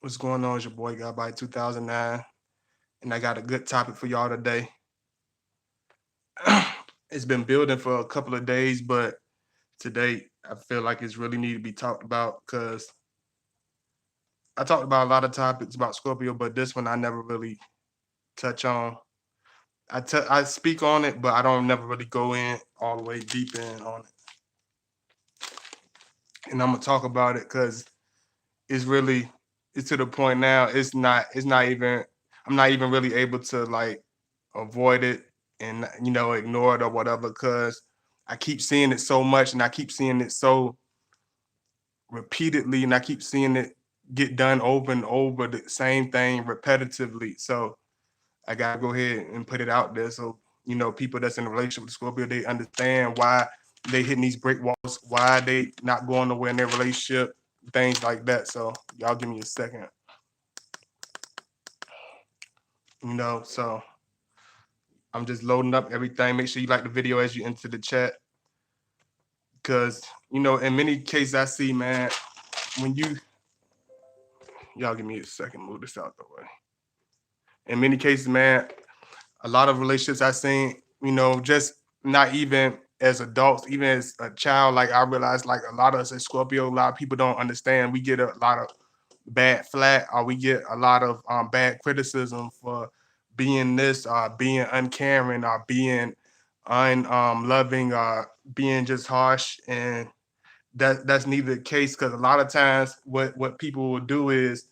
What's going on? It's your boy Got by 2009, and I got a good topic for y'all today. It's been building for a couple of days, but today I feel like it's really need to be talked about because I talked about a lot of topics about Scorpio, but this one I never really touch on. I speak on it, but I don't never really go in all the way deep in on it. And I'm gonna talk about it because it's really it's to the point now. It's not even I'm not even really able to like avoid it and ignore it or whatever because I keep seeing it so much and I keep seeing it so repeatedly and I keep seeing it get done over and over the same thing repetitively. So I gotta go ahead and put it out there so people that's in a relationship with Scorpio they understand why they hitting these brick walls, why they not going nowhere in their relationship, things like that. So y'all give me a second. So I'm just loading up everything. Make sure you like the video as you enter the chat. Cause in many cases I see, man, when y'all give me a second, move this out the way. In many cases, man, a lot of relationships I seen, just not even as adults, even as a child, like I realized like a lot of us as Scorpio, a lot of people don't understand. We get a lot of bad flat or we get a lot of bad criticism for being this or being uncaring or being unloving or being just harsh and that's neither the case because a lot of times what people will do is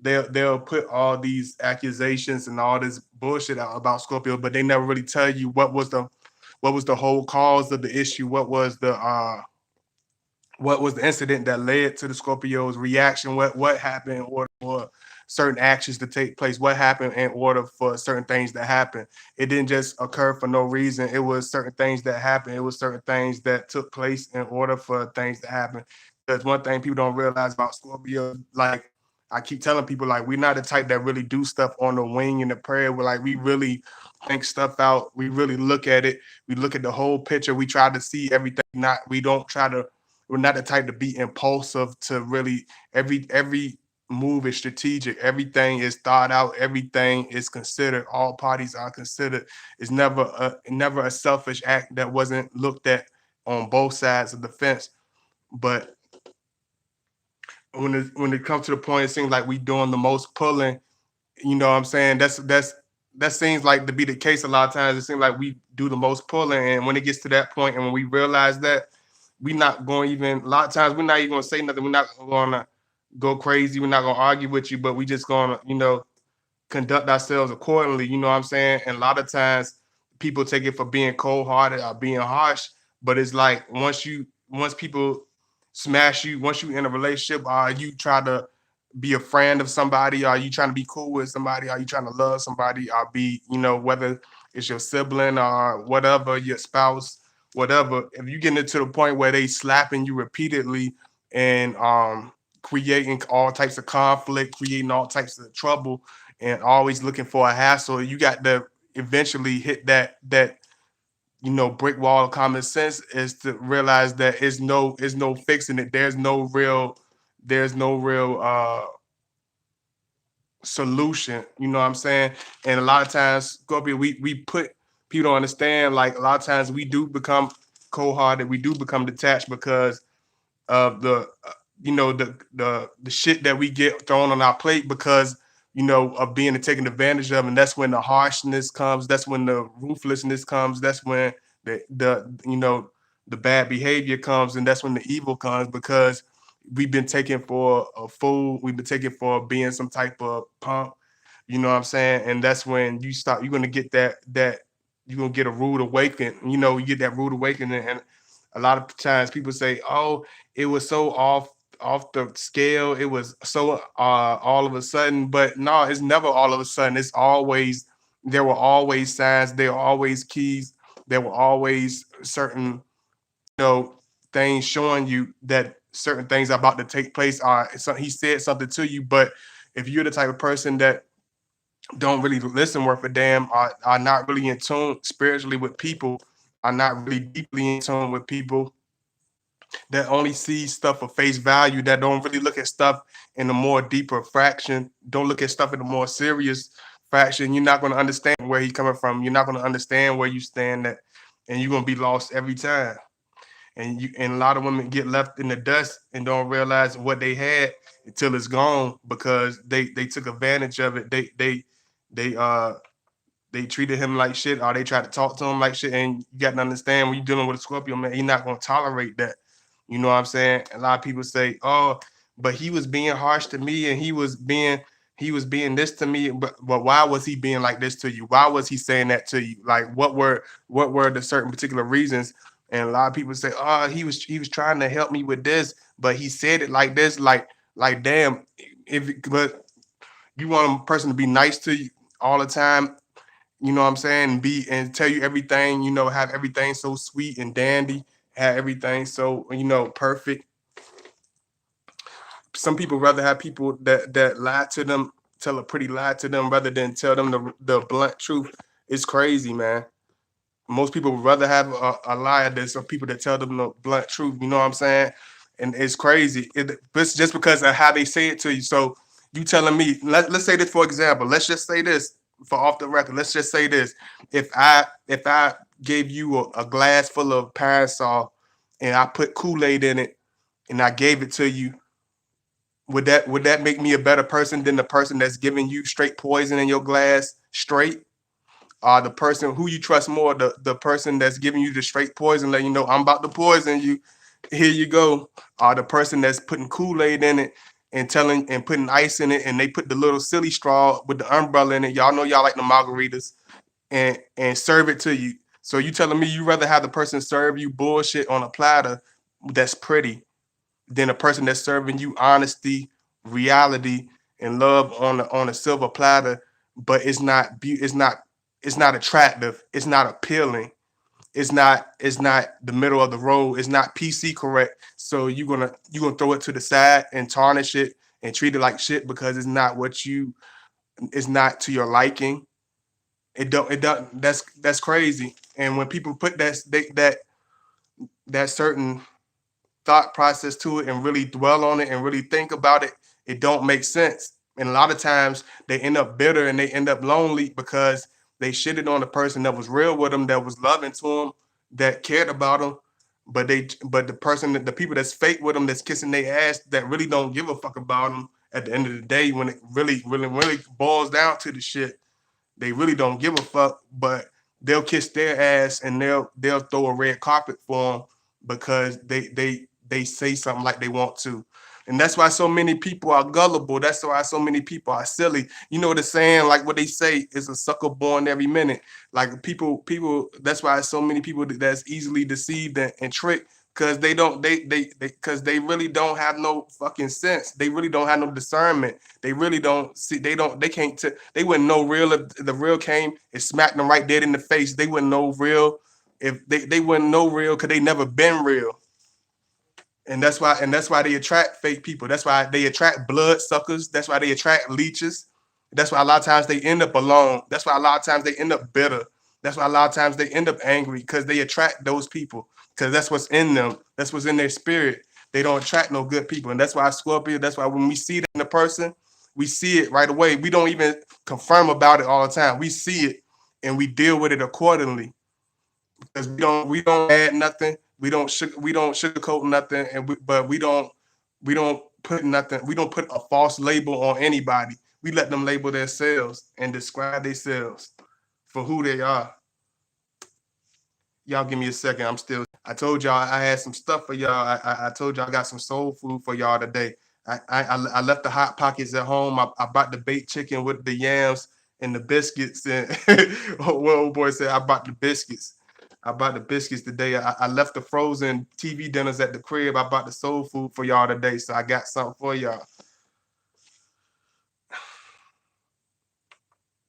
they'll put all these accusations and all this bullshit out about Scorpio, but they never really tell you what was the whole cause of the issue, what was the incident that led to the Scorpio's reaction, what happened in order for certain actions to take place, what happened in order for certain things to happen. It didn't just occur for no reason. It was certain things that happened. It was certain things that took place in order for things to happen. Because one thing people don't realize about Scorpio, like I keep telling people, like we're not the type that really do stuff on the wing and the prayer. We're like we really think stuff out. We really look at it. We look at the whole picture. We try to see everything. Not we don't try to we're not the type to be impulsive to really every move is strategic. Everything is thought out. Everything is considered. All parties are considered. It's never a selfish act that wasn't looked at on both sides of the fence. But when it comes to the point, it seems like we doing the most pulling. You know what I'm saying? That seems like to be the case a lot of times. It seems like we do the most pulling, and when it gets to that point, and when we realize that, we not going to even a lot of times we're not even going to say nothing. We're not going to go crazy. We're not going to argue with you, but we just going to conduct ourselves accordingly. You know what I'm saying? And a lot of times people take it for being cold hearted or being harsh, but it's like once people smash you, once you in a relationship, or you try to be a friend of somebody, or you trying to be cool with somebody, or you trying to love somebody, or be, whether it's your sibling or whatever, your spouse, whatever, if you get into the point where they slapping you repeatedly and creating all types of conflict, creating all types of trouble, and always looking for a hassle, you got to eventually hit that brick wall of common sense is to realize that is no fixing it. There's no real solution. You know what I'm saying? And a lot of times, Scorpio, we put people don't understand. Like a lot of times, we do become cold-hearted. We do become detached because of the shit that we get thrown on our plate because of being taken advantage of, and that's when the harshness comes. That's when the ruthlessness comes. That's when the bad behavior comes, and that's when the evil comes because we've been taken for a fool. We've been taken for being some type of punk. You know what I'm saying? And that's when you're gonna get that you're gonna get a rude awakening. You get that rude awakening, and a lot of times people say, "Oh, it was so off the scale. It was so all of a sudden." But no, it's never all of a sudden. There were always signs. There were always keys. There were always certain know things showing you that certain things are about to take place. So he said something to you, but if you're the type of person that don't really listen worth a damn, are not really in tune spiritually with people, are not really deeply in tune with people, that only see stuff for face value, that don't really look at stuff in a more deeper fraction, don't look at stuff in a more serious fraction, you're not going to understand where he's coming from. You're not going to understand where you stand at, and you're going to be lost every time. And a lot of women get left in the dust and don't realize what they had until it's gone because they took advantage of it. They they treated him like shit, or they tried to talk to him like shit. And you got to understand, when you're dealing with a Scorpio, man, he's not going to tolerate that. You know what I'm saying? A lot of people say, "Oh, but he was being harsh to me, and he was being this to me." But why was he being like this to you? Why was he saying that to you? Like, what were the certain particular reasons? And a lot of people say, "Oh, he was trying to help me with this, but he said it like this, like damn." If but you want a person to be nice to you all the time, you know what I'm saying, and tell you everything, have everything so sweet and dandy, have everything so, perfect. Some people rather have people that lie to them, tell a pretty lie to them, rather than tell them the blunt truth. It's crazy, man. Most people would rather have a liar than some people that tell them the blunt truth. You know what I'm saying? And it's crazy. It's just because of how they say it to you. So you telling me, let's say this for example. Let's just say this for off the record. Let's just say this. If I gave you a glass full of Parasol and I put Kool-Aid in it and I gave it to you, would that make me a better person than the person that's giving you straight poison in your glass straight? The person who you trust more, the person that's giving you the straight poison, letting you know I'm about to poison you. Here you go. The person that's putting Kool-Aid in it and putting ice in it, and they put the little silly straw with the umbrella in it. Y'all know y'all like the margaritas, and serve it to you. So you telling me you rather have the person serve you bullshit on a platter that's pretty than a person that's serving you honesty, reality, and love on a silver platter, but it's not attractive, it's not appealing, it's not the middle of the road, it's not PC correct. So you're gonna throw it to the side and tarnish it and treat it like shit because it's not to your liking. It don't that's crazy. And when people put that certain thought process to it and really dwell on it and really think about it, it don't make sense. And a lot of times they end up bitter and they end up lonely because they shitted on the person that was real with them, that was loving to them, that cared about them. But the people that's fake with them, that's kissing their ass, that really don't give a fuck about them. At the end of the day, when it really, really, really boils down to the shit, they really don't give a fuck, but they'll kiss their ass and they'll throw a red carpet for them because they say something like they want to. And that's why so many people are gullible. That's why so many people are silly. You know the saying, like what they say is a sucker born every minute. Like people. That's why so many people that's easily deceived and tricked because because they really don't have no fucking sense. They really don't have no discernment. They really don't see. They can't. They wouldn't know real if the real came and smacked them right dead in the face. They wouldn't know real if they wouldn't know real because they never been real. And that's why they attract fake people. That's why they attract blood suckers. That's why they attract leeches. That's why a lot of times they end up alone. That's why a lot of times they end up bitter. That's why a lot of times they end up angry because they attract those people because that's what's in them. That's what's in their spirit. They don't attract no good people. And that's why Scorpio, that's why when we see that in a person, we see it right away. We don't even confirm about it all the time. We see it and we deal with it accordingly because we don't add nothing. We don't sugarcoat nothing, but we don't put nothing. We don't put a false label on anybody. We let them label themselves and describe themselves for who they are. Y'all give me a second. I'm still. I told y'all I had some stuff for y'all. I told y'all I got some soul food for y'all today. I left the hot pockets at home. I bought the baked chicken with the yams and the biscuits. And well, old boy said I bought the biscuits. I bought the biscuits today. I left the frozen TV dinners at the crib. I bought the soul food for y'all today. So I got something for y'all.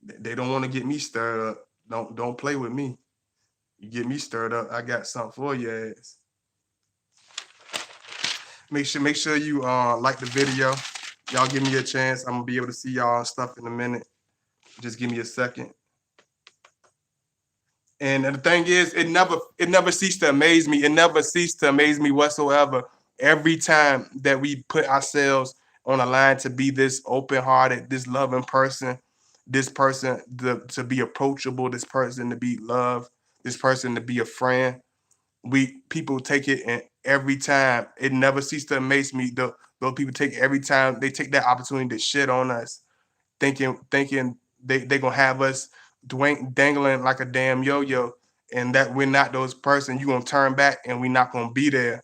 They don't want to get me stirred up. Don't play with me. You get me stirred up, I got something for your ass. Make sure you like the video. Y'all give me a chance. I'm gonna be able to see y'all stuff in a minute. Just give me a second. And the thing is, it never ceased to amaze me. It never ceased to amaze me whatsoever. Every time that we put ourselves on a line to be this open-hearted, this loving person, this person to be approachable, this person to be loved, this person to be a friend, we people take it, and every time it never ceased to amaze me. Those people take every time they take that opportunity to shit on us, thinking they gonna have us dangling like a damn yo-yo, and that we're not those person. You gonna turn back and we not gonna be there.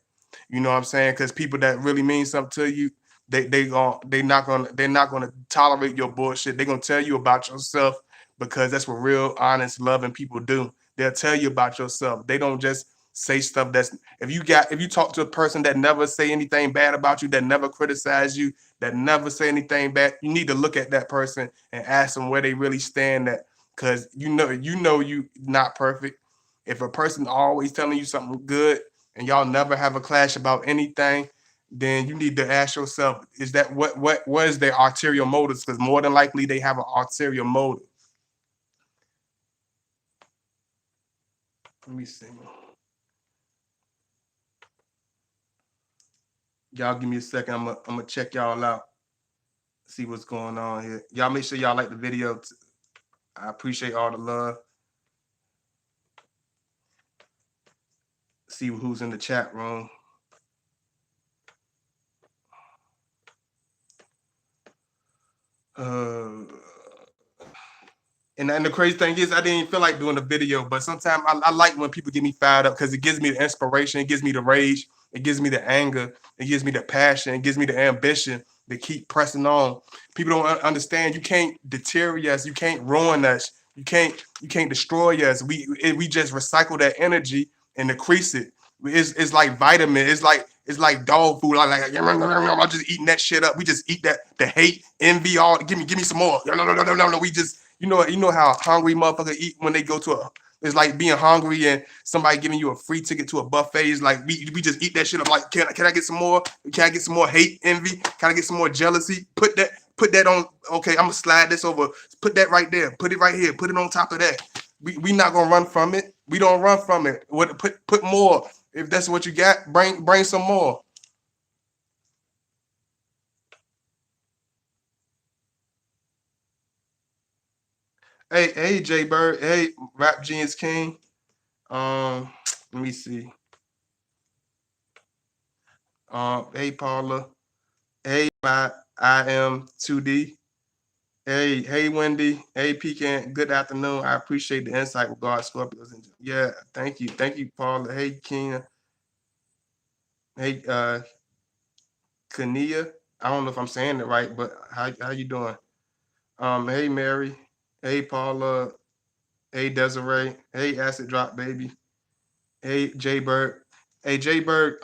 You know what I'm saying? Because people that really mean something to you, they're not gonna tolerate your bullshit. They're gonna tell you about yourself, because that's what real honest loving people do. They'll tell you about yourself. They don't just say stuff that's, if you talk to a person that never say anything bad about you, that never criticize you, that never say anything bad, you need to look at that person and ask them where they really stand at. Because you not perfect. If a person always telling you something good and y'all never have a clash about anything, then you need to ask yourself, is that what is their arterial motives? Because more than likely they have an arterial motive. Let me see. Y'all give me a second. I'm gonna check y'all out, see what's going on here. Y'all make sure y'all like the video. I appreciate all the love. See who's in the chat room. Uh, and the crazy thing is, I didn't even feel like doing the video, but sometimes I like when people get me fired up, because it gives me the inspiration, it gives me the rage, it gives me the anger, it gives me the passion, it gives me the ambition to keep pressing on. People don't understand. You can't deteriorate us. You can't ruin us. You can't destroy us. We just recycle that energy and decrease it. It's like vitamin. It's like dog food. I'm just eating that shit up. We just eat that, the hate, envy, all. Give me some more. No, no, no, no, no, no. We just, you know how hungry motherfuckers eat when they go to a. It's like being hungry and somebody giving you a free ticket to a buffet. It's like we just eat that shit up. Like, can I get some more? Can I get some more hate, envy? Can I get some more jealousy? Put that on. Okay, I'm gonna slide this over. Put that right there. Put it right here. Put it on top of that. We not gonna run from it. We don't run from it. What, put more. If that's what you got, bring some more. Hey, Jay Bird. Hey, Rap Genius King. Let me see. Hey, Paula. Hey, I am 2D. Hey, Wendy. Hey, Pecan. Good afternoon. I appreciate the insight with God, Scorpios. Yeah, thank you, Paula. Hey, Kenya. Hey, Kania. I don't know if I'm saying it right, but how you doing? Hey, Mary. Hey, Paula. Hey, Desiree. Hey, Acid Drop Baby. Hey, Jay Bird. Hey, Jay Bird.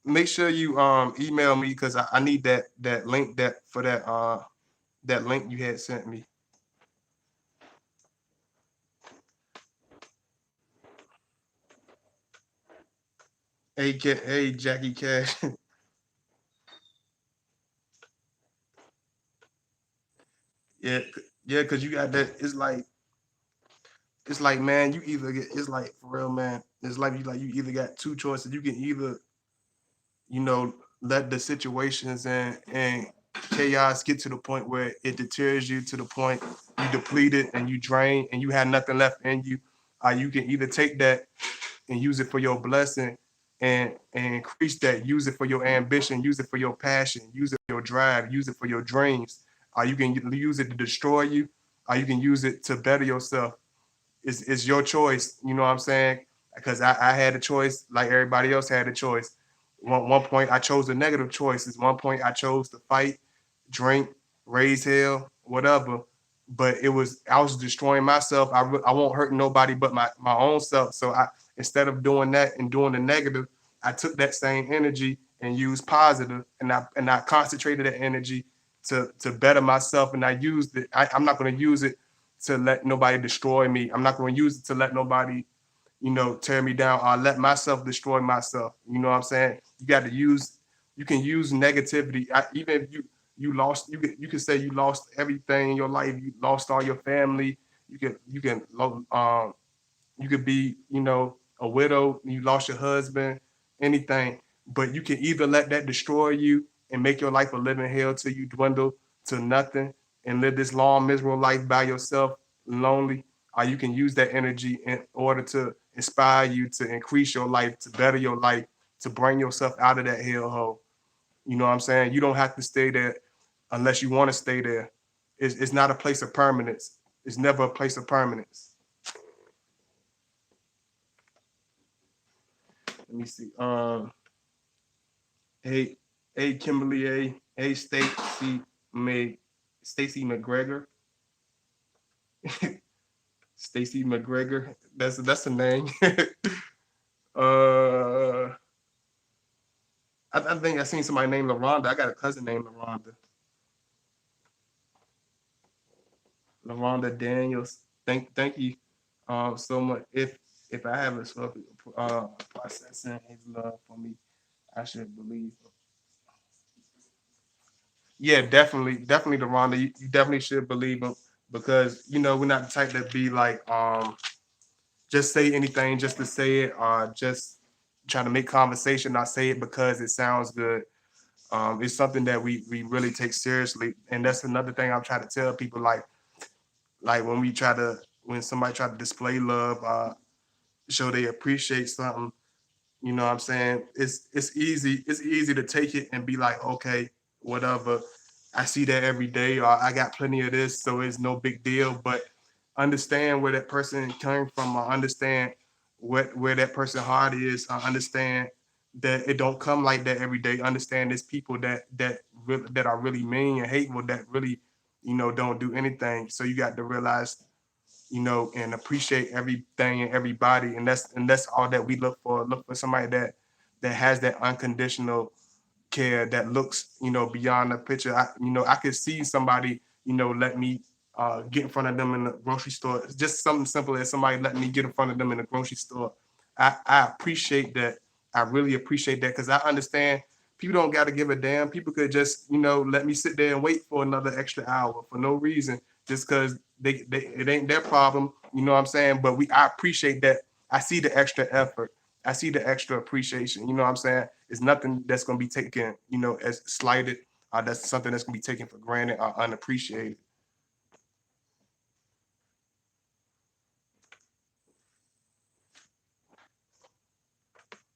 Make sure you email me, because I need that link, that link you had sent me. Hey, Jackie Cash. Yeah, yeah, because you got that. It's like, man, you either get. It's like, for real, man. It's like you either got two choices. You can either, let the situations and chaos get to the point where it deters you to the point you depleted and you drain and you have nothing left in you. You can either take that and use it for your blessing, and increase that. Use it for your ambition. Use it for your passion. Use it for your drive. Use it for your dreams. You can use it to destroy you, or you can use it to better yourself. It's your choice. You know what I'm saying? Because I had a choice, like everybody else had a choice. One point I chose the negative choices. One point I chose to fight, drink, raise hell, whatever. But I was destroying myself. I won't hurt nobody but my own self. So instead of doing that and doing the negative, I took that same energy and used positive, and I concentrated that energy to better myself. And I used it. I'm not going to use it to let nobody destroy me. I'm not going to use it to let nobody, tear me down. I'll let myself destroy myself. You know what I'm saying? You can use negativity. Even if you lost, you can say you lost everything in your life. You lost all your family. You can You could be, a widow, you lost your husband, anything. But you can either let that destroy you and make your life a living hell till you dwindle to nothing and live this long, miserable life by yourself, lonely, or you can use that energy in order to inspire you to increase your life, to better your life, to bring yourself out of that hellhole. You know what I'm saying? You don't have to stay there unless you want to stay there. It's not a place of permanence. It's never a place of permanence. Let me see. Hey, hey, Kimberly A. Hey, Stacy McGregor. Stacy McGregor. That's the name. uh, I think I seen somebody named LaRonda. I got a cousin named LaRonda. LaRonda Daniels. Thank you so much. If I have a processing his love for me, I should believe. Yeah, definitely, LaRonda. You definitely should believe him because we're not the type that be like just say anything just to say it, or just try to make conversation, not say it because it sounds good. It's something that we really take seriously, and that's another thing I'm trying to tell people. Like when somebody try to display love, show they appreciate something. You know what I'm saying? It's easy to take it and be like, okay, whatever. I see that every day, or I got plenty of this, so it's no big deal. But understand where that person came from, or understand where that person's heart is, or understand that it don't come like that every day. Understand there's people that are really mean and hateful that really, don't do anything. So you got to realize, and appreciate everything and everybody. And that's all that we look for. Look for somebody that has that unconditional care, that looks, beyond the picture. I could see somebody, let me get in front of them in the grocery store. It's just something simple as somebody letting me get in front of them in the grocery store. I appreciate that. I really appreciate that because I understand people don't got to give a damn. People could just, let me sit there and wait for another extra hour for no reason, just because they it ain't their problem. You know what I'm saying? But I appreciate that. I see the extra effort. I see the extra appreciation. You know what I'm saying? It's nothing that's gonna be taken, as slighted. That's something that's gonna be taken for granted or unappreciated.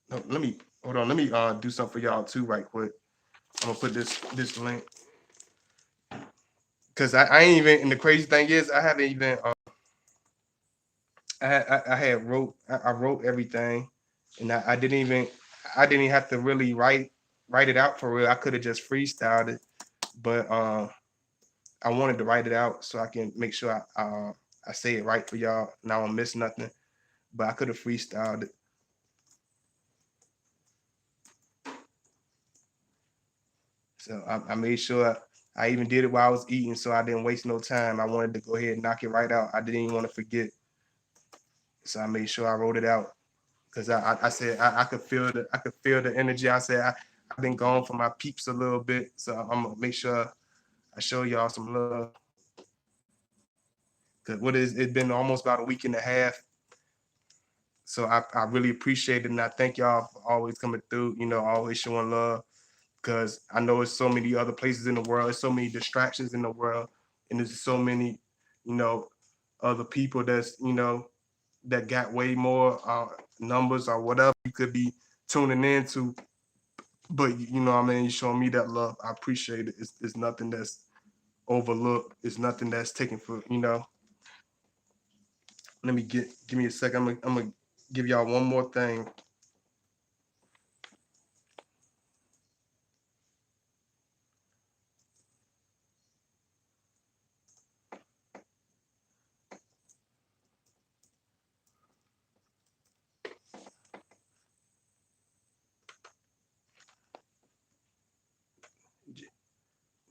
No, let me hold on. Let me do something for y'all too, right quick. I'm gonna put this link because I ain't even. And the crazy thing is, I haven't even. I had I wrote everything, and I didn't even have to really write it out for real. I could have just freestyled it, but I wanted to write it out so I can make sure I say it right for y'all and I don't miss nothing. But I could have freestyled it. So I made sure I even did it while I was eating so I didn't waste no time. I wanted to go ahead and knock it right out. I didn't even want to forget. So I made sure I wrote it out because I said I could feel the energy. I said I've been gone for my peeps a little bit. So I'm gonna make sure I show y'all some love. Cause it's been almost about a week and a half. So I really appreciate it, and I thank y'all for always coming through, always showing love. Because I know it's so many other places in the world, there's so many distractions in the world, and there's so many, you know, other people that got way more numbers or whatever you could be tuning into. But what I mean, you showing me that love. I appreciate it. It's nothing that's overlooked. It's nothing that's taken for. Let me give me a second. I'm gonna give y'all one more thing.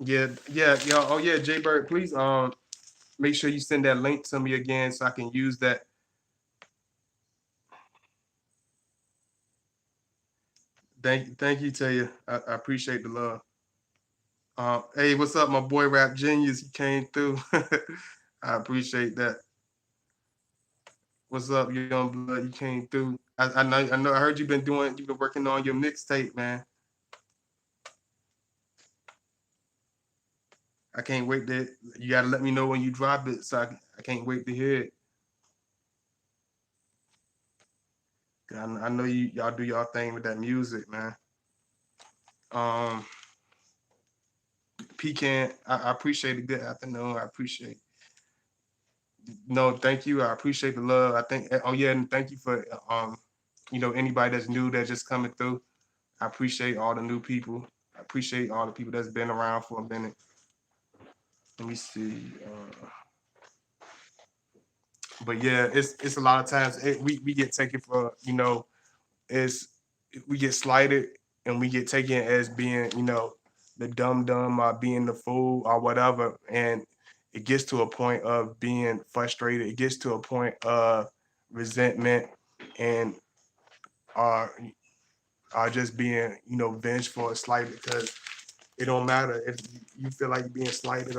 Yeah, yeah. Oh yeah, Jay Bird, please make sure you send that link to me again so I can use that. Thank you, Taya. I appreciate the love. Hey, what's up, my boy Rap Genius? He came through. I appreciate that. What's up, young blood? You came through. I know. I heard you've been working on your mixtape, man. I can't wait to. You gotta let me know when you drop it, so I can't wait to hear it. I know y'all do y'all thing with that music, man. Um, Pecan, I appreciate it. Good afternoon. I appreciate. No, thank you. I appreciate the love. I think. Oh yeah, and thank you for anybody that's new that's just coming through. I appreciate all the new people. I appreciate all the people that's been around for a minute. Let me see. But yeah, it's a lot of times we get taken for it's we get slighted and we get taken as being the dumb or being the fool or whatever, and it gets to a point of being frustrated. It gets to a point of resentment and are are just being vengeful or slighted because it don't matter if you feel like you're being slighted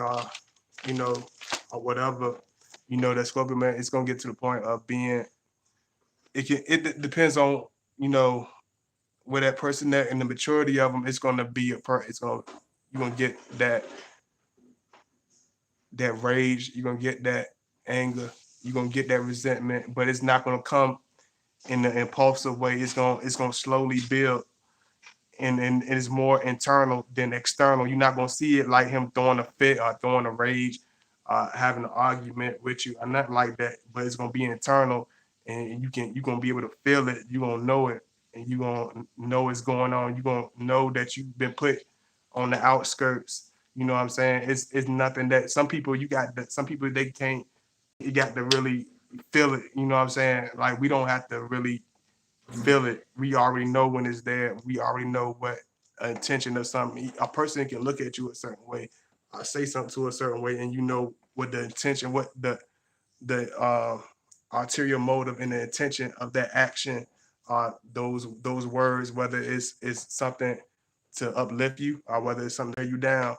you know or whatever. That Scorpio man, it's gonna get to the point of being. It depends on you know where that person at and the maturity of them. It's gonna be it's gonna you're gonna get that rage. You're gonna get that anger. You're gonna get that resentment, but it's not gonna come in the impulsive way. It's gonna slowly build, and it's more internal than external. You're not gonna see it like him throwing a fit or throwing a rage, having an argument with you or nothing like that. But it's gonna be internal, and you're gonna be able to feel it. You're gonna know it, and you're gonna know what's going on. You're gonna know that you've been put on the outskirts. You know what I'm saying? It's nothing that some people you got that some people they can't. You got to really feel it. You know what I'm saying? Like we don't have to really feel it. We already know when it's there. We already know what intention of something. A person can look at you a certain way, say something to a certain way, and you know what the intention, what the ulterior motive and the intention of that action are. Those words, whether it's something to uplift you or whether it's something to tear you down.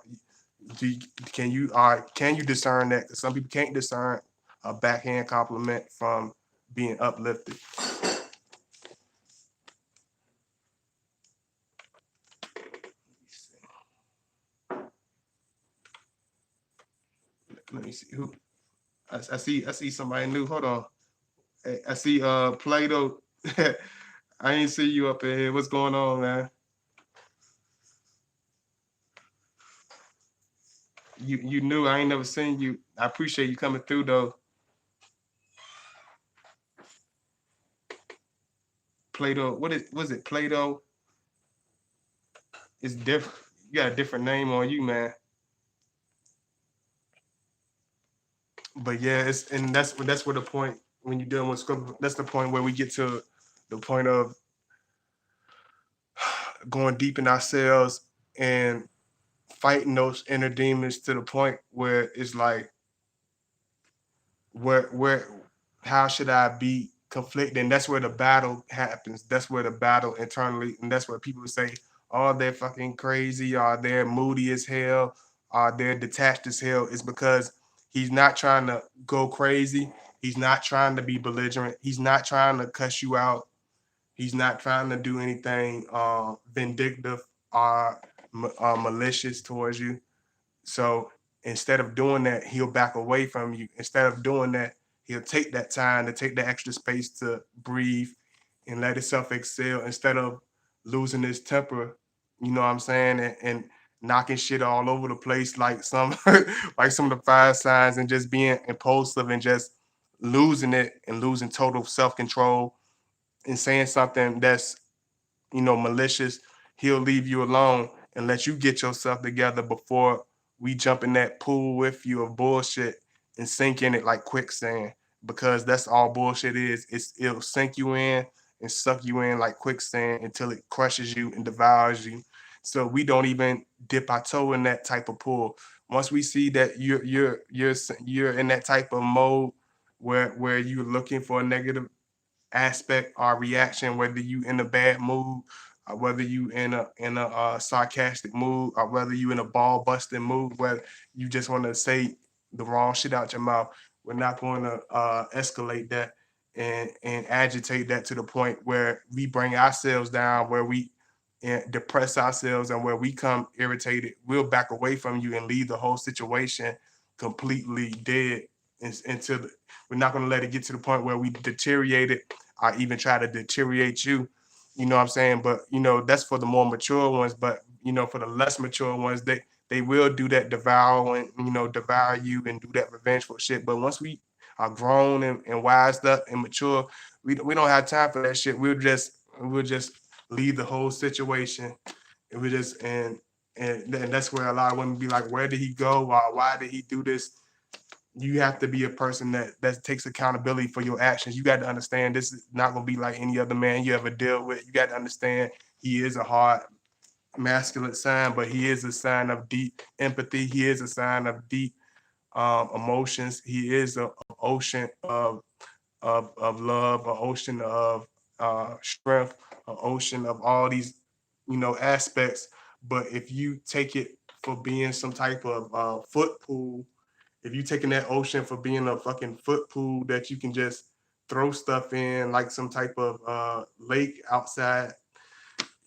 Do you, can you discern that? 'Cause some people can't discern a backhand compliment from being uplifted. Let me see who I see somebody new. Hold on. Hey, I see Plato. I ain't see you up in here. What's going on, man? You knew I ain't never seen you. I appreciate you coming through though. Plato, was it Plato? It's different. You got a different name on you, man. But yeah, it's and that's where the point when you're dealing with script. That's the point where we get to the point of going deep in ourselves and fighting those inner demons to the point where it's like where how should I be conflicted? And that's where the battle happens. That's where the battle internally, and that's where people say, oh, they're fucking crazy, or they're moody as hell, or they're detached as hell, is because he's not trying to go crazy. He's not trying to be belligerent. He's not trying to cuss you out. He's not trying to do anything vindictive or malicious towards you. So instead of doing that, he'll back away from you. Instead of doing that, he'll take that time to take the extra space to breathe and let himself excel instead of losing his temper, you know what I'm saying? And knocking shit all over the place like some like some of the fire signs and just being impulsive and just losing it and losing total self-control and saying something that's malicious. He'll leave you alone and let you get yourself together before we jump in that pool with you of bullshit and sink in it like quicksand. Because that's all bullshit is. It'll sink you in and suck you in like quicksand until it crushes you and devours you. So we don't even dip our toe in that type of pool. Once we see that you're in that type of mode where you're looking for a negative aspect or reaction, whether you in a bad mood, or whether you in a sarcastic mood, or whether you in a ball busting mood, where you just want to say the wrong shit out your mouth. We're not going to escalate that and agitate that to the point where we bring ourselves down, where we depress ourselves, and where we come irritated, we'll back away from you and leave the whole situation completely dead. Until we're not going to let it get to the point where we deteriorate it or even try to deteriorate you. You know what I'm saying? But that's for the more mature ones. But for the less mature ones, they will do that devouring, devour you and do that revengeful shit. But once we are grown and wised up and mature, we don't have time for that shit. We'll just leave the whole situation, and we just and that's where a lot of women be like, where did he go? Or why did he do this? You have to be a person that takes accountability for your actions. You got to understand this is not gonna be like any other man you ever deal with. You got to understand he is a hard masculine sign, but he is a sign of deep empathy. He is a sign of deep emotions. He is a ocean of love, an ocean of strength, an ocean of all these aspects. But if you take it for being some type of foot pool, if you taking that ocean for being a fucking foot pool that you can just throw stuff in like some type of lake outside,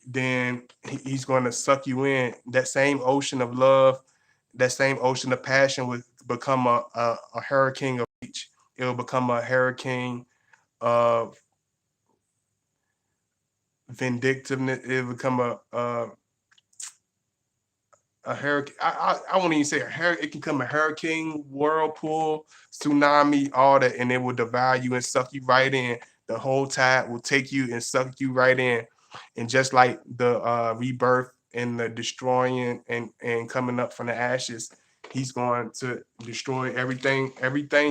then he's going to suck you in. That same ocean of love, that same ocean of passion would become a hurricane of each. It will become a hurricane of vindictiveness. It will become a hurricane. I won't even say a hurricane. It can come a hurricane, whirlpool, tsunami, all that, and it will devour you and suck you right in. The whole tide will take you and suck you right in. And just like the rebirth and the destroying and coming up from the ashes, he's going to destroy everything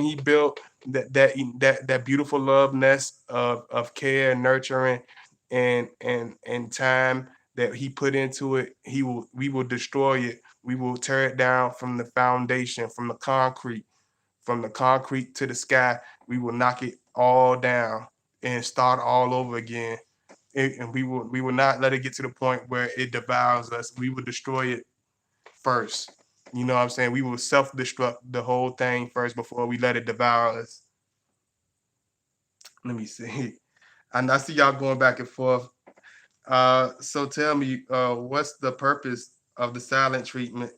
he built. That beautiful love nest of care and nurturing and time that he put into it, we will destroy it. We will tear it down from the foundation, from the concrete to the sky. We will knock it all down and start all over again. And we will not let it get to the point where it devours us. We will destroy it first. You know what I'm saying? We will self-destruct the whole thing first before we let it devour us. Let me see. And I see y'all going back and forth. So tell me, what's the purpose of the silent treatment?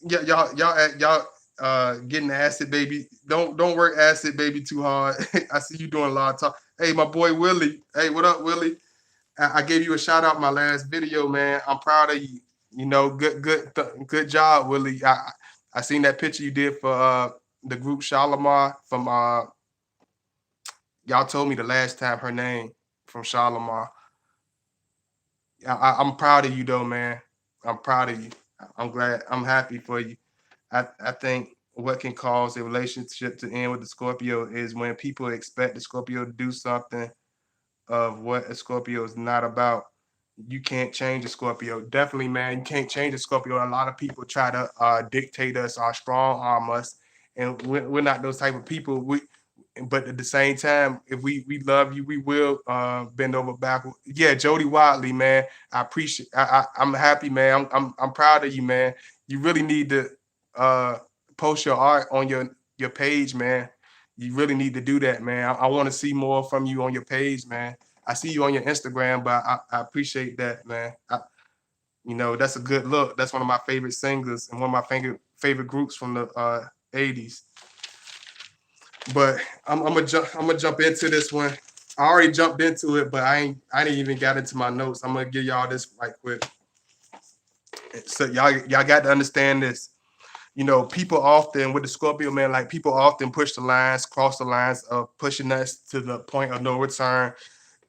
Yeah, y'all getting acid, baby. Don't work acid, baby, too hard. I see you doing a lot of talk. Hey, my boy Willie. Hey, what up, Willie? I gave you a shout out my last video, man. I'm proud of you. Good job, Willie. I seen that picture you did for the group Shalimar from y'all told me the last time her name from Shalimar. I'm proud of you though, man. I'm proud of you. I'm glad. I'm happy for you. I think what can cause a relationship to end with the Scorpio is when people expect the Scorpio to do something of what a Scorpio is not about. You can't change a Scorpio. Definitely, man. You can't change a Scorpio. A lot of people try to dictate us or strong arm us, and we're not those type of people. But at the same time, if we love you, we will bend over backward. Yeah, Jody Wadley, man. I appreciate. I'm happy, man. I'm proud of you, man. You really need to uh, post your art on your page, man. You really need to do that, man. I want to see more from you on your page, man. I see you on your Instagram, but I appreciate that, man. That's a good look. That's one of my favorite singers and one of my favorite groups from the '80s. But I'm gonna jump into this one. I already jumped into it, but I didn't even get into my notes. I'm gonna give y'all this right quick. So y'all got to understand this. People often with the Scorpio man, like people often push the lines, cross the lines of pushing us to the point of no return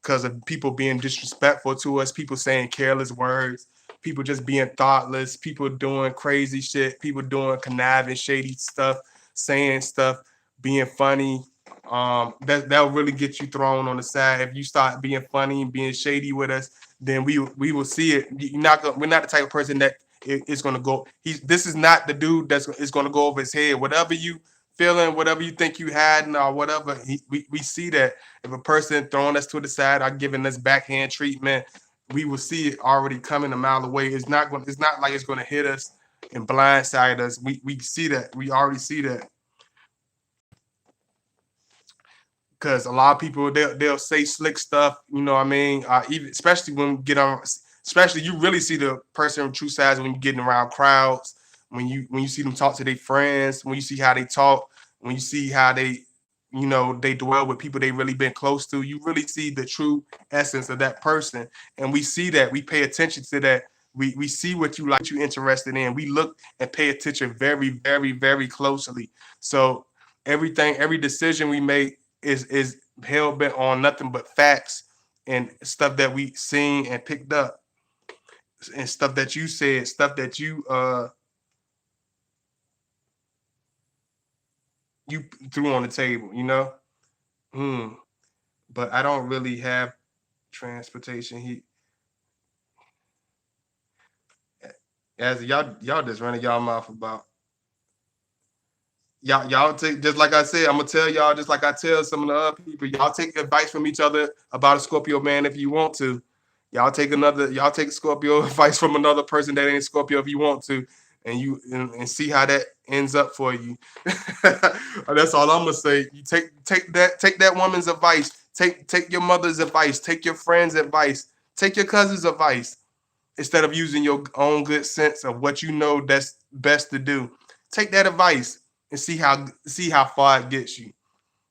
because of people being disrespectful to us, people saying careless words, people just being thoughtless, people doing crazy shit, people doing conniving, shady stuff, saying stuff, being funny. That'll really get you thrown on the side. If you start being funny and being shady with us, then we will see it. We're not the type of person that is gonna go. This is not the dude that's is gonna go over his head. Whatever you feeling, whatever you think you had, or whatever, we see that if a person throwing us to the side or giving us backhand treatment, we will see it already coming a mile away. It's not going. It's not like it's going to hit us and blindside us. We see that. We already see that because a lot of people they'll say slick stuff. You know what I mean? Even especially when we get on, especially you really see the person true size when you getting around crowds, when you see them talk to their friends, when you see how they talk, when you see how they, you know, they dwell with people they really been close to. You really see the true essence of that person, and we see that. We pay attention to that. We see what you like, what you interested in. We look and pay attention very, very, very closely. So everything, every decision we make is hell bent on nothing but facts and stuff that we seen and picked up and stuff that you said, stuff that you threw on the table, you know. Hmm. But I don't really have transportation. He as y'all just running y'all mouth about y'all take, just like I said, I'm gonna tell y'all just like I tell some of the other people. Y'all take advice from each other about a Scorpio man if you want to. Y'all take Scorpio advice from another person that ain't Scorpio if you want to, and and see how that ends up for you. That's all I'm gonna say. You take that woman's advice. Take your mother's advice. Take your friend's advice. Take your cousin's advice instead of using your own good sense of what you know that's best to do. Take that advice and see how far it gets you.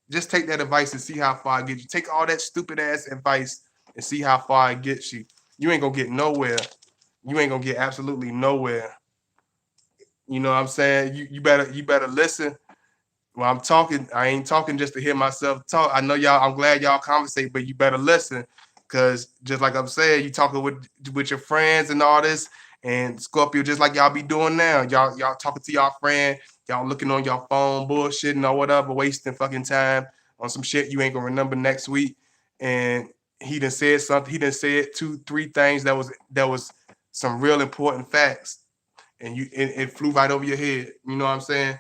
Just take that advice and see how far it gets you. Take all that stupid ass advice and see how far it gets you. You ain't gonna get nowhere. You ain't gonna get absolutely nowhere. You know what I'm saying? You better listen when I'm talking. I ain't talking just to hear myself talk. I know y'all, I'm glad y'all conversate, but you better listen. Cause just like I'm saying, you talking with your friends and all this, and Scorpio, just like y'all be doing now. Y'all talking to y'all friend, y'all looking on your phone, bullshitting or whatever, wasting fucking time on some shit you ain't gonna remember next week. And he done said something, he done said two, three things that was some real important facts. And it flew right over your head. You know what I'm saying?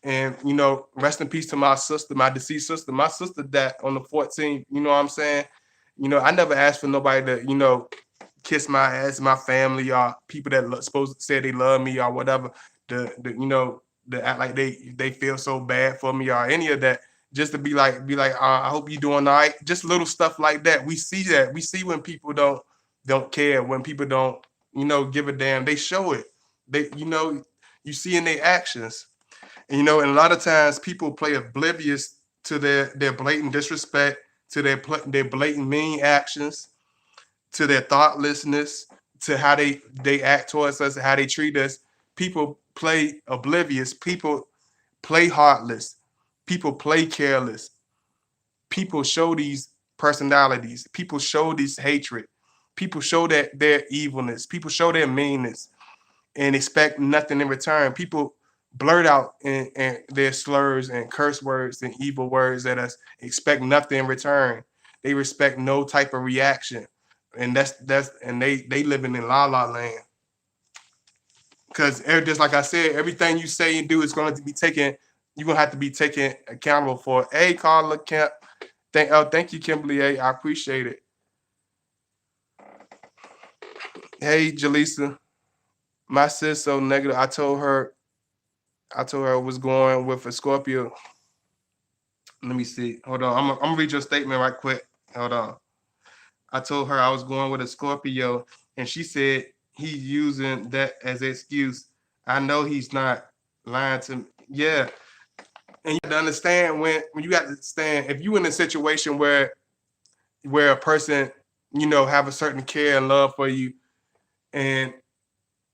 And you know, rest in peace to my sister, my deceased sister. My sister died on the 14th. You know what I'm saying? You know, I never asked for nobody to, you know, kiss my ass, my family, or people that supposed to say they love me or whatever. You know, to act like they feel so bad for me or any of that. Just to be like, I hope you're doing all right. Just little stuff like that. We see that. We see when people don't care, when people don't, you know, give a damn. They show it. They, you know, you see in their actions. And, you know, and a lot of times people play oblivious to their blatant disrespect, to their blatant mean actions, to their thoughtlessness, to how they act towards us, how they treat us. People play oblivious. People play heartless. People play careless. People show these personalities. People show this hatred. People show that their evilness. People show their meanness and expect nothing in return. People blurt out in their slurs and curse words and evil words at us, expect nothing in return. They respect no type of reaction. And that's and they living in la la land. Because just like I said, everything you say and do is going to be taken, you're gonna have to be taken accountable for. Hey, Carla Kemp. Thank you, Kimberly. Hey, I appreciate it. Hey, Jaleesa. My sis so negative. I told her I was going with a Scorpio. Let me see. Hold on. I'm gonna read your statement right quick. Hold on. I told her I was going with a Scorpio, and she said he's using that as an excuse. I know he's not lying to me. Yeah, and you have to understand when you got to understand if you in a situation where a person, you know, have a certain care and love for you, and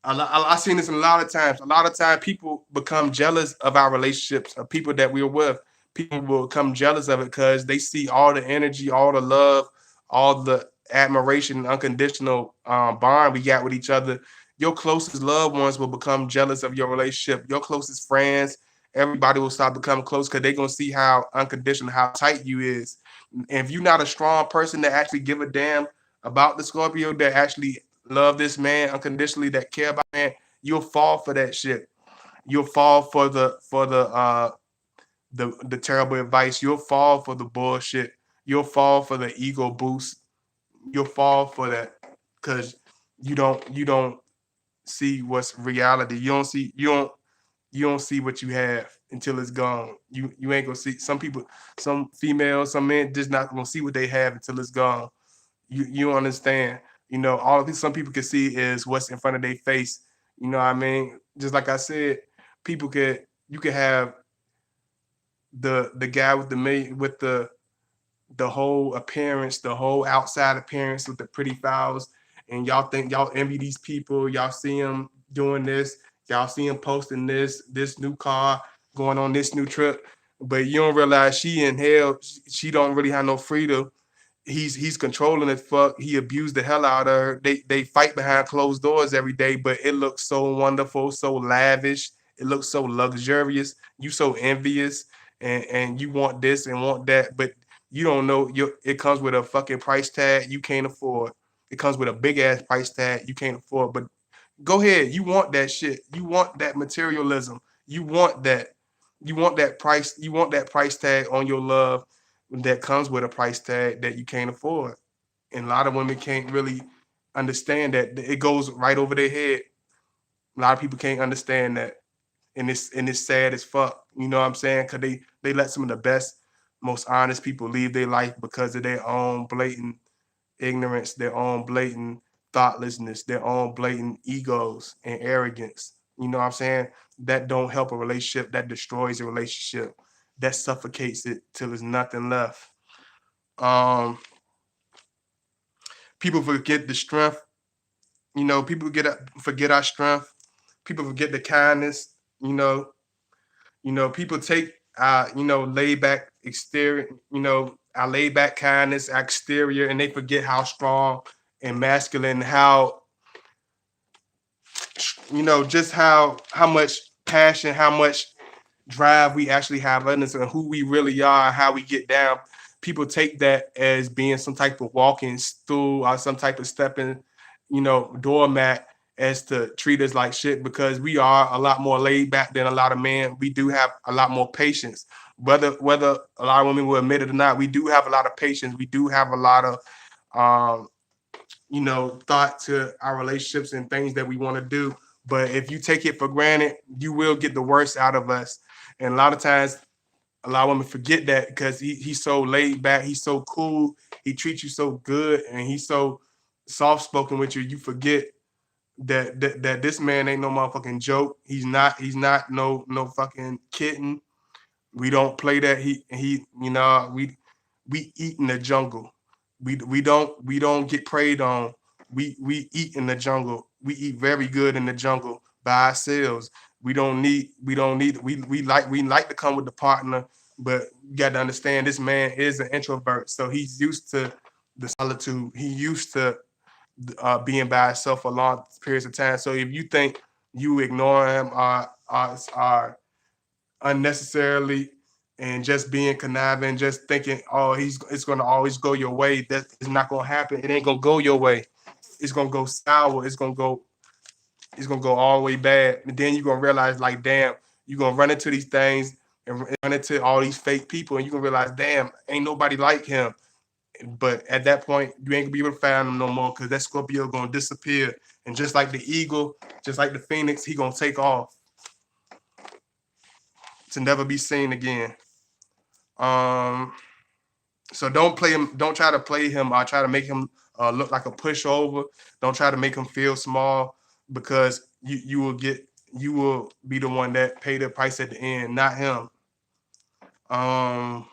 I've seen this a lot of times. A lot of times, people become jealous of our relationships, of people that we're with. People will become jealous of it because they see all the energy, all the love, all the admiration, unconditional bond we got with each other. Your closest loved ones will become jealous of your relationship. Your closest friends, everybody will start becoming close because they're gonna see how unconditional, how tight you is. And if you're not a strong person that actually give a damn about the Scorpio, that actually love this man unconditionally, that care about man, you'll fall for that shit. You'll fall for the terrible advice. You'll fall for the bullshit. You'll fall for the ego boost. You'll fall for that because you don't see what's reality. You don't see what you have, until it's gone. You ain't gonna see some people, some females, some men just not gonna see what they have until it's gone. You understand? You know, all of these some people can see is what's in front of their face. You know what I mean? Just like I said, people could you could have the guy with the million with the whole appearance, the whole outside appearance with the pretty fouls, and y'all think y'all envy these people. Y'all see them doing this. Y'all see them posting this new car, going on this new trip, but you don't realize she in hell. She don't really have no freedom. He's controlling it. Fuck, he abused the hell out of her. They fight behind closed doors every day, but it looks so wonderful, so lavish. It looks so luxurious. You so envious, and you want this and want that, but you don't know it comes with a fucking price tag you can't afford. It comes with a big ass price tag you can't afford. But go ahead, you want that shit. You want that materialism. You want that. You want that price. You want that price tag on your love that comes with a price tag that you can't afford. And a lot of women can't really understand that. It goes right over their head. A lot of people can't understand that, and it's sad as fuck. You know what I'm saying? Because they let some of the best, most honest people leave their life because of their own blatant ignorance, their own blatant thoughtlessness, their own blatant egos and arrogance. You know what I'm saying? That don't help a relationship. That destroys a relationship. That suffocates it till there's nothing left. Um, People forget the strength. You know, people forget our strength. People forget the kindness. People take laid back exterior, our laid back kindness, our exterior, and they forget how strong and masculine, how just how much passion, how much drive we actually have in us, and who we really are, how we get down. People take that as being some type of walking stool or some type of stepping, doormat, as to treat us like shit, because we are a lot more laid back than a lot of men. We do have a lot more patience. Whether a lot of women will admit it or not, we do have a lot of patience. We do have a lot of um, thought to our relationships and things that we want to do. But if you take it for granted, you will get the worst out of us. And a lot of times, a lot of women forget that because he's so laid back, he's so cool, he treats you so good, and he's so soft spoken with you. You forget that this man ain't no motherfucking joke. He's not no fucking kitten. We don't play that. We eat in the jungle. We don't get preyed on. We eat in the jungle. We eat very good in the jungle by ourselves. We like to come with the partner, but you got to understand this man is an introvert, so he's used to the solitude. He used to being by himself for long periods of time. So if you think you ignore him are unnecessarily and just being conniving, just thinking, oh, it's gonna always go your way. That is not gonna happen. It ain't gonna go your way. It's gonna go sour. It's gonna go all the way bad. And then you're gonna realize, like, damn, you're gonna run into these things and run into all these fake people, and you're gonna realize, damn, ain't nobody like him. But at that point, you ain't gonna be able to find him no more, because that Scorpio gonna disappear. And just like the eagle, just like the phoenix, he gonna take off to never be seen again. Um, so don't play him. Don't try to play him or try to make him look like a pushover. Don't try to make him feel small, because you will be the one that pay the price at the end, not him. Um,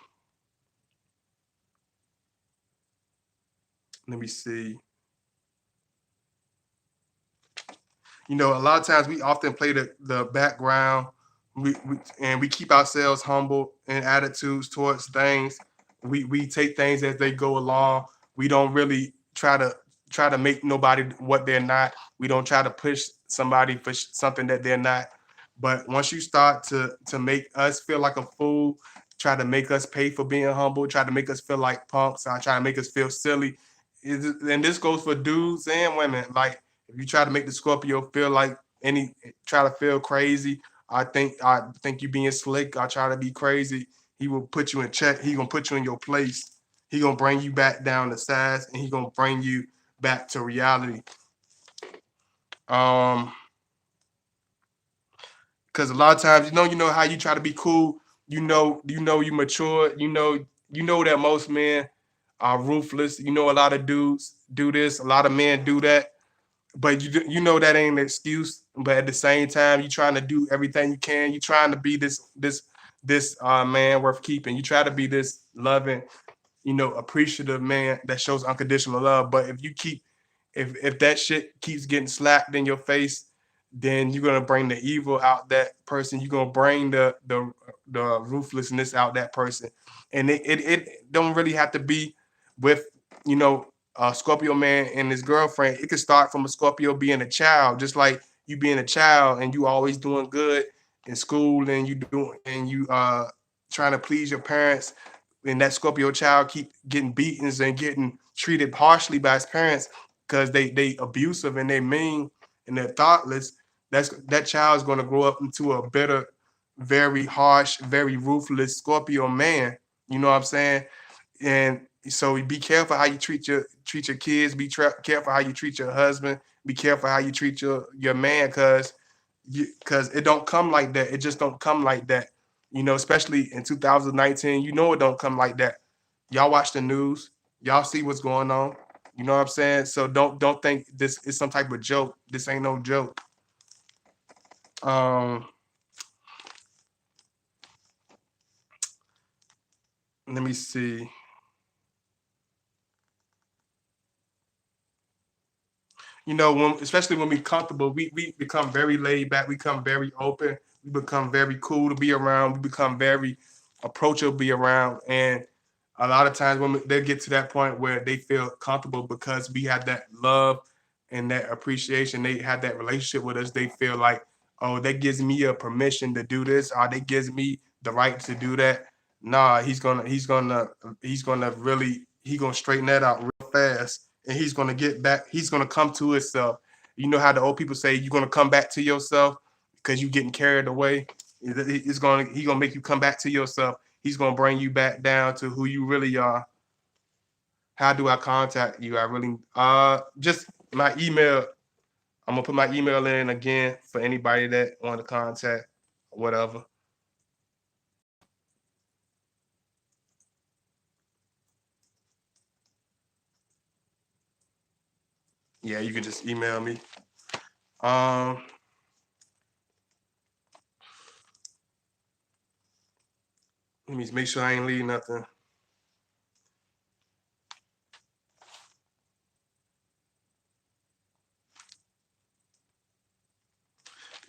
Let me see. A lot of times we often play the background. And we keep ourselves humble in attitudes towards things. We take things as they go along. We don't really try to make nobody what they're not. We don't try to push somebody for something that they're not. But once you start to make us feel like a fool, try to make us pay for being humble, try to make us feel like punks, or try to make us feel silly. And this goes for dudes and women. Like, if you try to make the Scorpio feel like try to feel crazy, I think you being slick, I try to be crazy, he will put you in check. He gonna put you in your place. He gonna bring you back down to size, and he gonna bring you back to reality. Um, Because a lot of times, you know how you try to be cool. You mature. You know that most men are ruthless. You know a lot of dudes do this. A lot of men do that. But you know that ain't an excuse. But at the same time, you trying to do everything you can. You trying to be this man worth keeping. You try to be this loving, appreciative man that shows unconditional love. But if that shit keeps getting slapped in your face, then you're gonna bring the evil out that person. You're gonna bring the ruthlessness out that person, and it don't really have to be with you know a Scorpio man and his girlfriend. It could start from a Scorpio being a child, just like you being a child and you always doing good in school and you trying to please your parents, and that Scorpio child keep getting beatings and getting treated harshly by his parents because they abusive and they mean and they're thoughtless. That child's going to grow up into a bitter, very harsh, very ruthless Scorpio man. You know what I'm saying? And so be careful how you treat your kids. Careful how you treat your husband. Be careful how you treat your man, because it don't come like that. It just don't come like that. Especially in 2019, it don't come like that. Y'all watch the news. Y'all see what's going on. You know what I'm saying? So don't think this is some type of joke. This ain't no joke. Um, Let me see. Especially when we comfortable, we become very laid back. We become very open. We become very cool to be around. We become very approachable to be around. And a lot of times when they get to that point where they feel comfortable because we have that love and that appreciation, they have that relationship with us. They feel like, oh, that gives me a permission to do this, or they gives me the right to do that. Nah, he's gonna straighten that out real fast, and he's gonna get back. He's gonna come to himself. You know how the old people say you're gonna come back to yourself because you're getting carried away. He's gonna make you come back to yourself. He's gonna bring you back down to who you really are. How do I contact you? I really just my email. I'm gonna put my email in again for anybody that want to contact, whatever. Yeah, you can just email me. Um, Let me make sure I ain't leave nothing.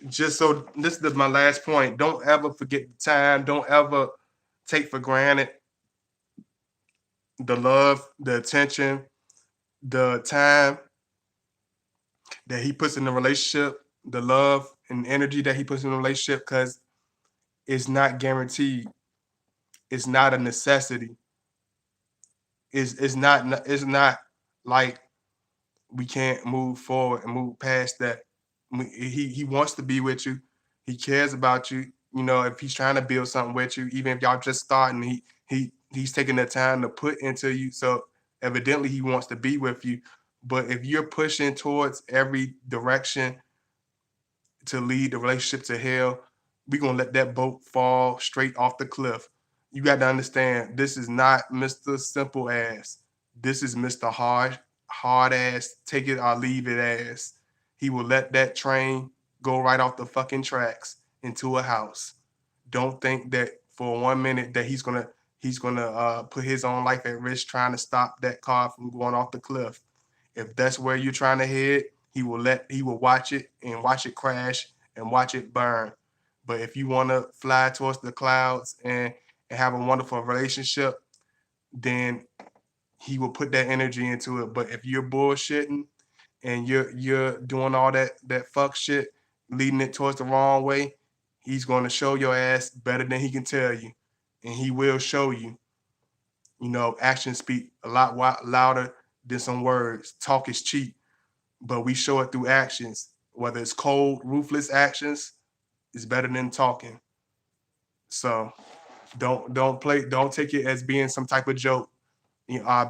Just so this is my last point. Don't ever forget the time. Don't ever take for granted the love, the attention, the time that he puts in the relationship, the love and energy that he puts in the relationship, because it's not guaranteed. It's not a necessity. It's not like we can't move forward and move past that. He wants to be with you. He cares about you. If he's trying to build something with you, even if y'all just starting, he's taking the time to put into you. So evidently he wants to be with you. But if you're pushing towards every direction to lead the relationship to hell, we're gonna let that boat fall straight off the cliff. You got to understand, this is not Mr. Simple Ass. This is Mr. Hard Ass, take it or leave it ass. He will let that train go right off the fucking tracks into a house. Don't think that for 1 minute that he's gonna put his own life at risk trying to stop that car from going off the cliff. If that's where you're trying to head, he will watch it and watch it crash and watch it burn. But if you want to fly towards the clouds and have a wonderful relationship, then he will put that energy into it. But if you're bullshitting and you're doing all that fuck shit, leading it towards the wrong way, he's going to show your ass better than he can tell you, and he will show you. Actions speak a lot louder than some words. Talk is cheap, but we show it through actions. Whether it's cold, ruthless actions, is better than talking. So don't take it as being some type of joke,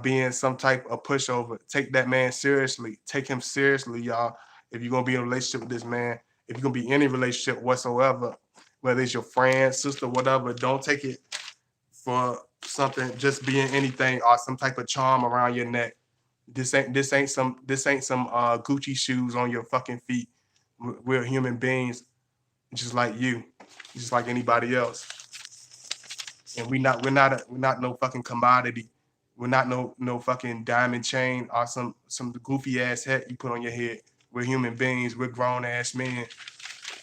being some type of pushover. Take that man seriously. Take him seriously, y'all. If you're gonna be in a relationship with this man, if you're gonna be in any relationship whatsoever, whether it's your friend, sister, whatever, don't take it for something just being anything or some type of charm around your neck. This ain't some Gucci shoes on your fucking feet. We're human beings just like you, just like anybody else. And we're not no fucking commodity. We're not no fucking diamond chain or some goofy ass hat you put on your head. We're human beings. We're grown ass men,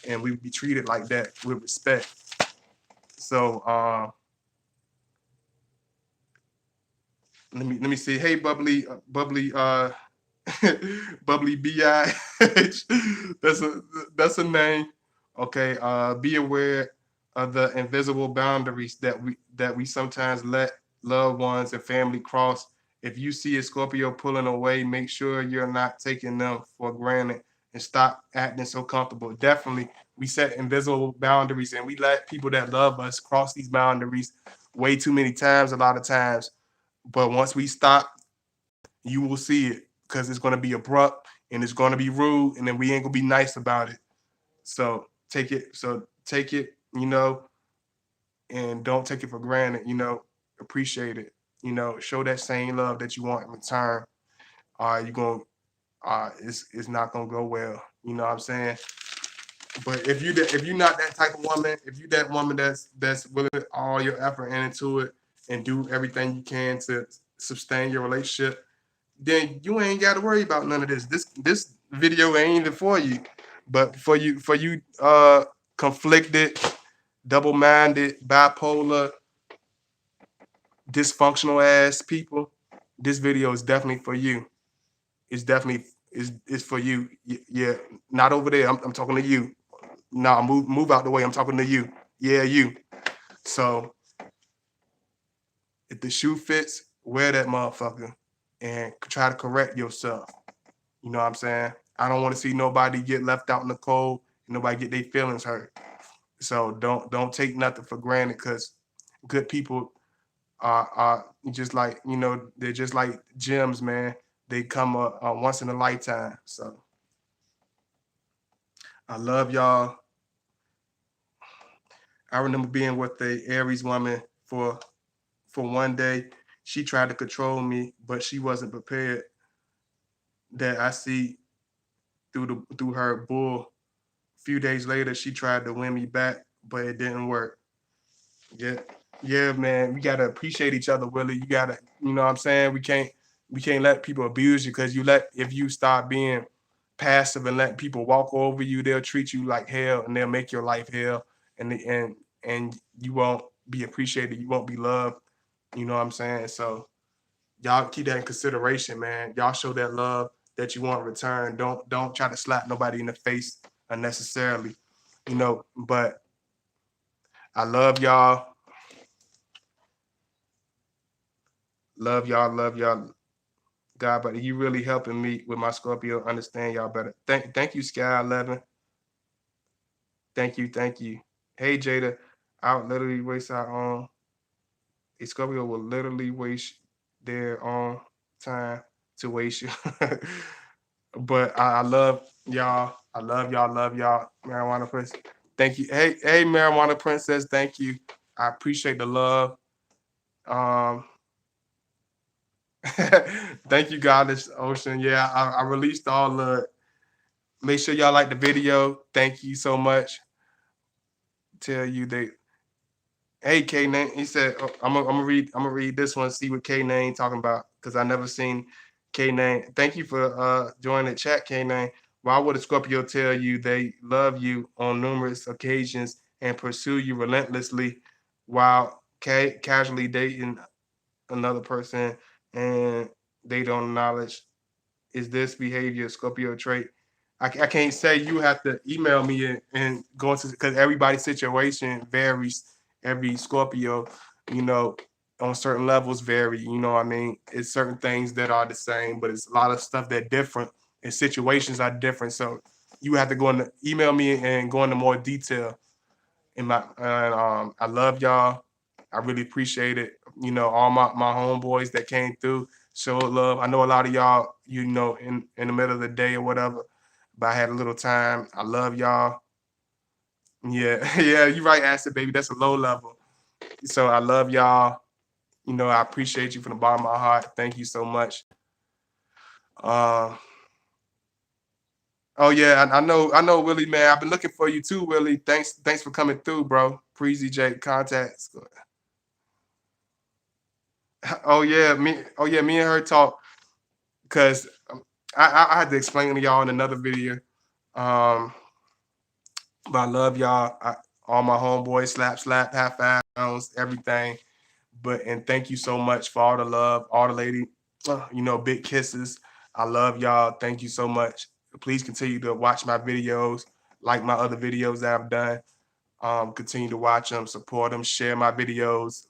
and we be treated like that with respect. So let me see. Hey, bubbly bubbly bi. that's a that's a name. Okay. Be aware of the invisible boundaries that we sometimes let loved ones and family cross. If you see a Scorpio pulling away, make sure you're not taking them for granted and stop acting so comfortable. Definitely, we set invisible boundaries and we let people that love us cross these boundaries way too many times, a lot of times. But once we stop, you will see it because it's going to be abrupt and it's going to be rude, and then we ain't going to be nice about it. So take it. So take it, and don't take it for granted. Appreciate it. Show that same love that you want in return. You going it's not gonna go well. You know what I'm saying? But if you're not that type of woman, if you that woman that's willing to put all your effort into it and do everything you can to sustain your relationship, then you ain't got to worry about none of this. This video ain't even for you, but for you conflicted, double-minded, bipolar, dysfunctional ass people, this video is definitely for you. It's definitely is for you. Yeah, not over there. I'm talking to you. Nah, move out the way. I'm talking to you. Yeah, you. So if the shoe fits, wear that motherfucker and try to correct yourself. You know what I'm saying? I don't want to see nobody get left out in the cold and nobody get their feelings hurt. So don't take nothing for granted because good people are just like, they're just like gems, man. They come once in a lifetime. So I love y'all. I remember being with a Aries woman for one day. She tried to control me, but she wasn't prepared. That I see through her bull. A few days later, she tried to win me back, but it didn't work. Yeah, yeah, man. We gotta appreciate each other, Willie. You gotta, you know what I'm saying? We can't let people abuse you because if you start being passive and let people walk over you, they'll treat you like hell and they'll make your life hell, and you won't be appreciated, you won't be loved. You know what I'm saying? So y'all keep that in consideration, man. Y'all show that love that you want in return. Don't try to slap nobody in the face unnecessarily. But I love y'all. Love y'all, love y'all. God, but you really helping me with my Scorpio understand y'all better. Thank you, Sky 11. Thank you. Hey Jada, I would literally waste our own. A Scorpio will literally waste their own time to waste you. But I love y'all. I love y'all. Marijuana Princess. Thank you. Hey, Marijuana Princess, thank you. I appreciate the love. Um, thank you, Goddess Ocean. Yeah, I released all the. Make sure y'all like the video. Thank you so much. Tell you they. Hey, K Name. He said, I'm gonna read this one. See what K Name talking about because I never seen K Name. Thank you for joining the chat, K Name. Why would a Scorpio tell you they love you on numerous occasions and pursue you relentlessly while casually dating another person and they don't acknowledge is this behavior a Scorpio trait? I can't say. You have to email me and go into because everybody's situation varies. Every Scorpio, you know, on certain levels vary. You know what I mean? It's certain things that are the same, but it's a lot of stuff that different and situations are different. So you have to go into email me and go into more detail. I love y'all. I really appreciate it. All my homeboys that came through, showed love. I know a lot of y'all, in the middle of the day or whatever, but I had a little time. I love y'all. Yeah, yeah, you're right, Acid Baby. That's a low level. So I love y'all. You know, I appreciate you from the bottom of my heart. Thank you so much. Uh, oh yeah, I know, Willie, man. I've been looking for you too, Willie. Thanks for coming through, bro. Preezy J contacts. Oh yeah, me and her talk because I had to explain to y'all in another video. Um, but I love y'all. All my homeboys, slap, half pounds, everything. But and thank you so much for all the love, all the lady, you know, big kisses. I love y'all. Thank you so much. Please continue to watch my videos, like my other videos that I've done. Continue to watch them, support them, share my videos.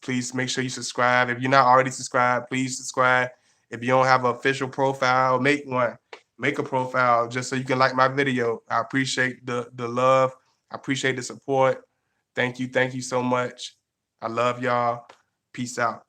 Please make sure you subscribe. If you're not already subscribed, please subscribe. If you don't have an official profile, make one. Make a profile just so you can like my video. I appreciate the love. I appreciate the support. Thank you so much. I love y'all. Peace out.